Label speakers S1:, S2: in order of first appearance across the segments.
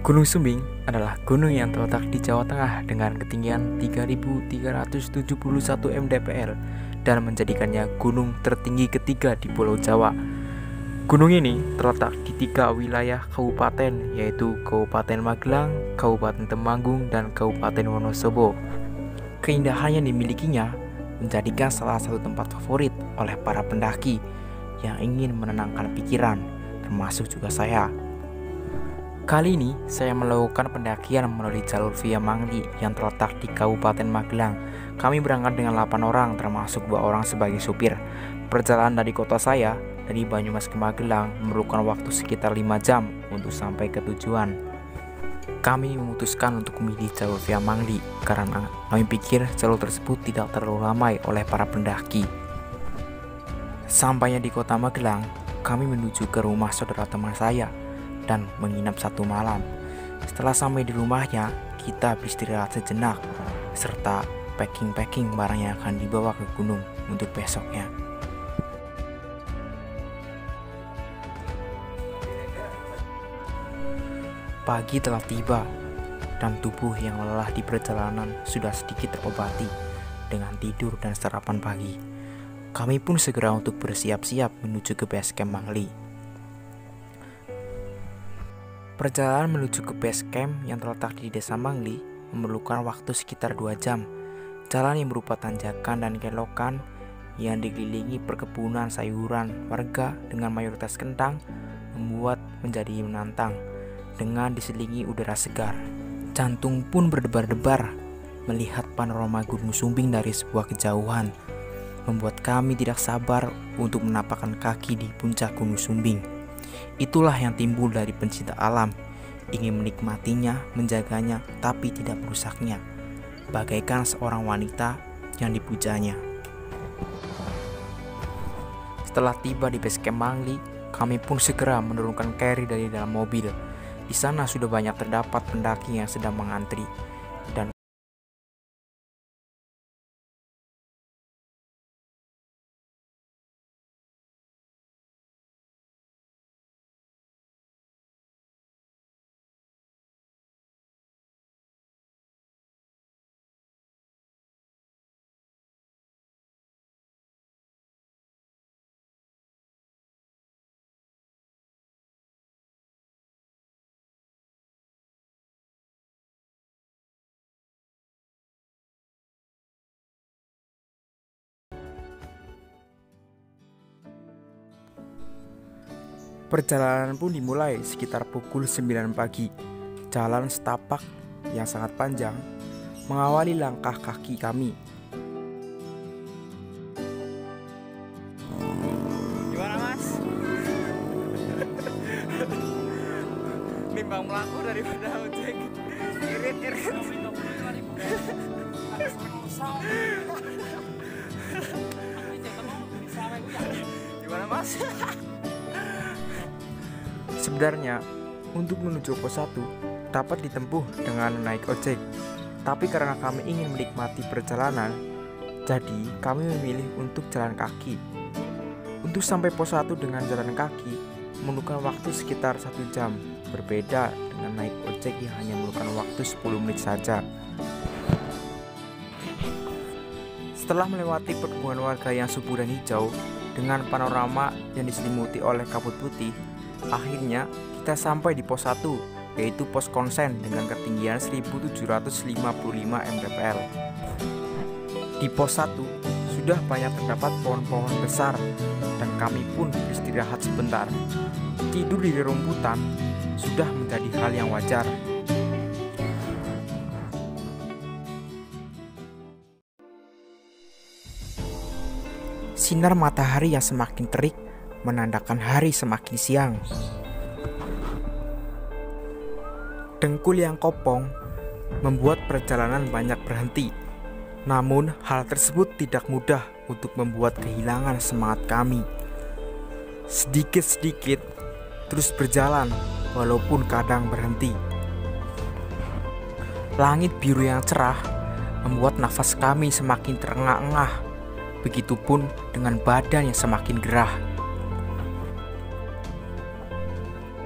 S1: Gunung Sumbing adalah gunung yang terletak di Jawa Tengah dengan ketinggian 3.371 mdpl dan menjadikannya gunung tertinggi ketiga di Pulau Jawa. Gunung ini terletak di 3 wilayah kabupaten, yaitu Kabupaten Magelang, Kabupaten Temanggung, dan Kabupaten Wonosobo. Keindahan yang dimilikinya menjadikan salah satu tempat favorit oleh para pendaki yang ingin menenangkan pikiran, termasuk juga saya. Kali ini saya melakukan pendakian melalui jalur Via Mangli yang terletak di Kabupaten Magelang. Kami berangkat dengan 8 orang, termasuk 2 orang sebagai supir. Perjalanan dari kota saya, dari Banyumas ke Magelang, memerlukan waktu sekitar 5 jam untuk sampai ke tujuan. Kami memutuskan untuk memilih jalur Via Mangli karena kami pikir jalur tersebut tidak terlalu ramai oleh para pendaki. Sampainya di kota Magelang, kami menuju ke rumah saudara teman saya dan menginap 1 malam. Setelah sampai di rumahnya, kita beristirahat sejenak serta packing barang yang akan dibawa ke gunung untuk besoknya. Pagi telah tiba dan tubuh yang lelah di perjalanan sudah sedikit terobati dengan tidur dan sarapan pagi. Kami pun segera untuk bersiap-siap menuju ke base camp Mangli. Perjalanan menuju ke base camp yang terletak di Desa Mangli memerlukan waktu sekitar 2 jam. Jalan yang berupa tanjakan dan kelokan yang dikelilingi perkebunan sayuran warga dengan mayoritas kentang membuat menjadi menantang dengan diselingi udara segar. Jantung pun berdebar-debar melihat panorama Gunung Sumbing dari sebuah kejauhan, membuat kami tidak sabar untuk menapakkan kaki di puncak Gunung Sumbing. Itulah yang timbul dari pencinta alam, ingin menikmatinya, menjaganya, tapi tidak merusaknya, bagaikan seorang wanita yang dipujanya. Setelah tiba di base camp Mangli, kami pun segera menurunkan carry dari dalam mobil. Di sana sudah banyak terdapat pendaki yang sedang mengantri dan perjalanan pun dimulai sekitar pukul 9 pagi. Jalan setapak yang sangat panjang mengawali langkah kaki kami.
S2: Gimana mas? Nimbang melaku daripada ojek. Irit. Gimana mas?
S1: Sebenarnya untuk menuju pos 1 dapat ditempuh dengan naik ojek, tapi karena kami ingin menikmati perjalanan, jadi kami memilih untuk jalan kaki. Untuk sampai pos 1 dengan jalan kaki memerlukan waktu sekitar 1 jam, berbeda dengan naik ojek yang hanya memerlukan waktu 10 menit saja. Setelah melewati perkebunan warga yang subur dan hijau dengan panorama yang diselimuti oleh kabut putih, akhirnya kita sampai di pos 1, yaitu pos konsen dengan ketinggian 1755 mdpl. Di pos 1 sudah banyak terdapat pohon-pohon besar dan kami pun beristirahat sebentar. Tidur di rerumputan sudah menjadi hal yang wajar. Sinar matahari yang semakin terik menandakan hari semakin siang. Dengkul yang kopong membuat perjalanan banyak berhenti. Namun hal tersebut tidak mudah untuk membuat kehilangan semangat kami. Sedikit-sedikit terus berjalan walaupun kadang berhenti. Langit biru yang cerah membuat nafas kami semakin terengah-engah. Begitupun dengan badan yang semakin gerah.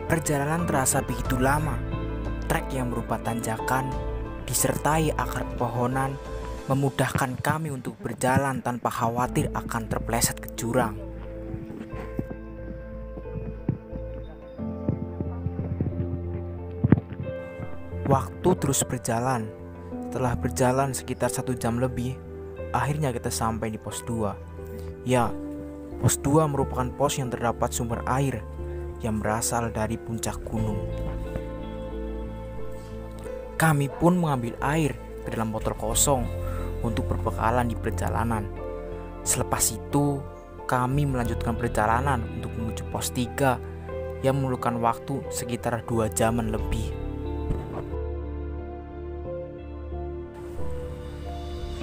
S1: Perjalanan terasa begitu lama, Trek yang berupa tanjakan disertai akar pepohonan memudahkan kami untuk berjalan tanpa khawatir akan terpeleset ke jurang. Waktu terus berjalan. Setelah berjalan sekitar 1 jam lebih, akhirnya kita sampai di pos 2. Ya, pos 2 merupakan pos yang terdapat sumber air yang berasal dari puncak gunung. Kami pun mengambil air ke dalam botol kosong untuk berbekalan di perjalanan. Selepas itu, kami melanjutkan perjalanan untuk menuju pos 3 yang memerlukan waktu sekitar 2 jaman lebih.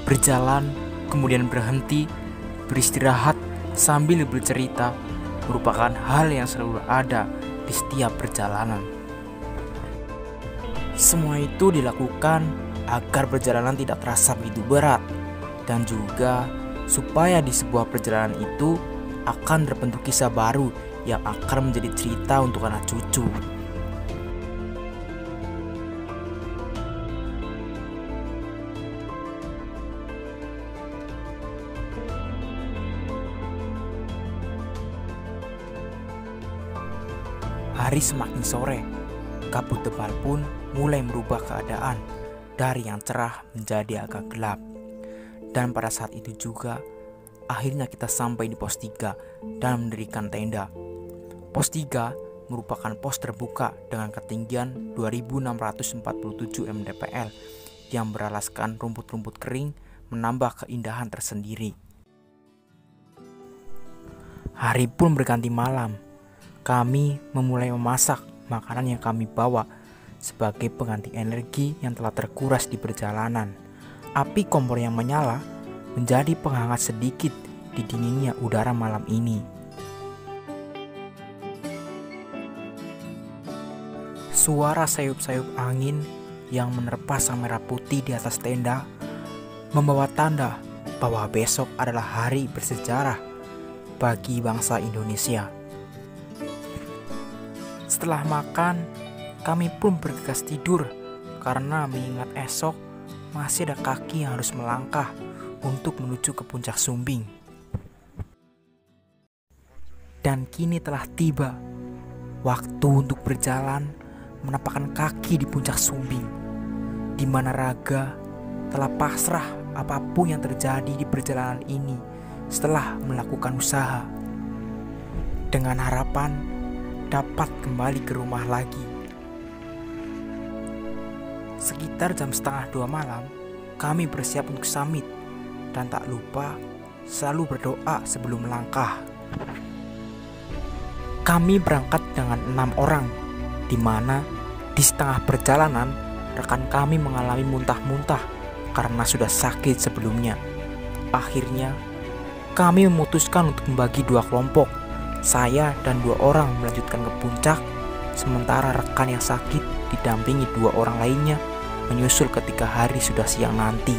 S1: Berjalan, kemudian berhenti, beristirahat sambil bercerita merupakan hal yang selalu ada di setiap perjalanan. Semua itu dilakukan agar perjalanan tidak terasa begitu berat dan juga supaya di sebuah perjalanan itu akan terbentuk kisah baru yang akan menjadi cerita untuk anak cucu. Hari semakin sore, kabut tebal pun mulai merubah keadaan dari yang cerah menjadi agak gelap. Dan pada saat itu juga, akhirnya kita sampai di pos 3 dan mendirikan tenda. Pos 3 merupakan pos terbuka dengan ketinggian 2647 mdpl yang beralaskan rumput-rumput kering menambah keindahan tersendiri. Hari pun berganti malam. Kami memulai memasak makanan yang kami bawa sebagai pengganti energi yang telah terkuras di perjalanan. Api kompor yang menyala menjadi penghangat sedikit di dinginnya udara malam ini. Suara sayup-sayup angin yang menerpa sang merah putih di atas tenda membawa tanda bahwa besok adalah hari bersejarah bagi bangsa Indonesia. Setelah makan, kami pun bergegas tidur karena mengingat esok masih ada kaki yang harus melangkah untuk menuju ke puncak Sumbing. Dan kini telah tiba waktu untuk berjalan menapakkan kaki di puncak Sumbing, di mana raga telah pasrah apapun yang terjadi di perjalanan ini setelah melakukan usaha, dengan harapan dapat kembali ke rumah lagi. Sekitar jam 1:30 malam, kami bersiap untuk summit dan tak lupa selalu berdoa sebelum melangkah. Kami berangkat dengan 6 orang, di mana di setengah perjalanan rekan kami mengalami muntah-muntah karena sudah sakit sebelumnya. Akhirnya, kami memutuskan untuk membagi 2 kelompok. Saya dan 2 orang melanjutkan ke puncak, sementara rekan yang sakit didampingi 2 orang lainnya menyusul ketika hari sudah siang nanti.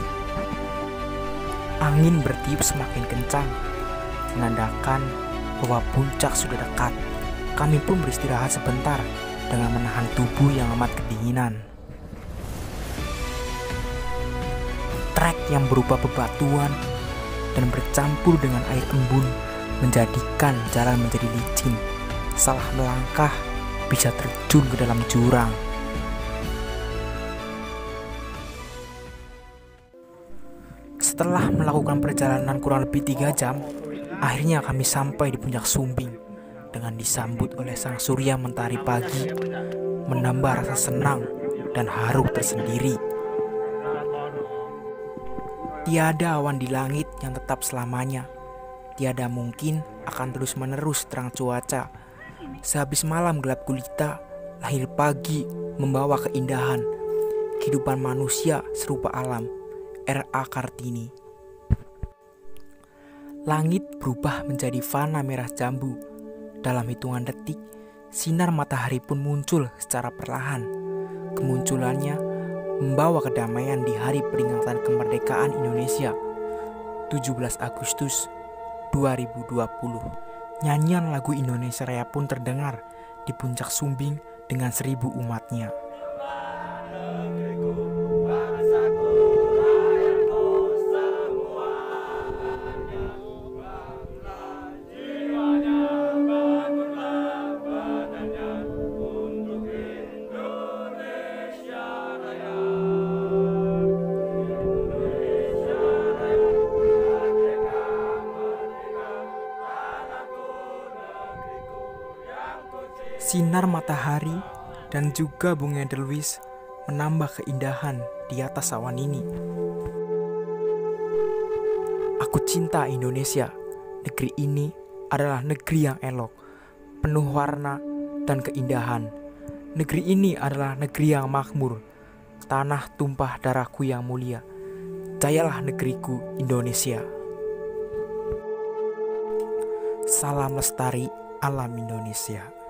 S1: Angin bertiup semakin kencang, menandakan bahwa puncak sudah dekat. Kami pun beristirahat sebentar dengan menahan tubuh yang amat kedinginan. Trek yang berupa bebatuan dan bercampur dengan air embun menjadikan jalan menjadi licin. Salah melangkah bisa terjun ke dalam jurang. Setelah melakukan perjalanan kurang lebih 3 jam, akhirnya kami sampai di puncak Sumbing dengan disambut oleh sang surya mentari pagi, menambah rasa senang dan haru tersendiri. Tiada awan di langit yang tetap selamanya. Tiada mungkin akan terus-menerus terang cuaca. Sehabis malam gelap gulita, lahir pagi membawa keindahan. Kehidupan manusia serupa alam. R.A. Kartini. Langit berubah menjadi fana merah jambu. Dalam hitungan detik, sinar matahari pun muncul secara perlahan. Kemunculannya membawa kedamaian di hari peringatan kemerdekaan Indonesia, 17 Agustus 2020. Nyanyian lagu Indonesia Raya pun terdengar di puncak Sumbing dengan 1000 umatnya. Sinar matahari dan juga bunga edelweiss menambah keindahan di atas awan ini. Aku cinta Indonesia. Negeri ini adalah negeri yang elok, penuh warna dan keindahan. Negeri ini adalah negeri yang makmur, tanah tumpah darahku yang mulia. Jayalah negeriku Indonesia. Salam lestari alam Indonesia.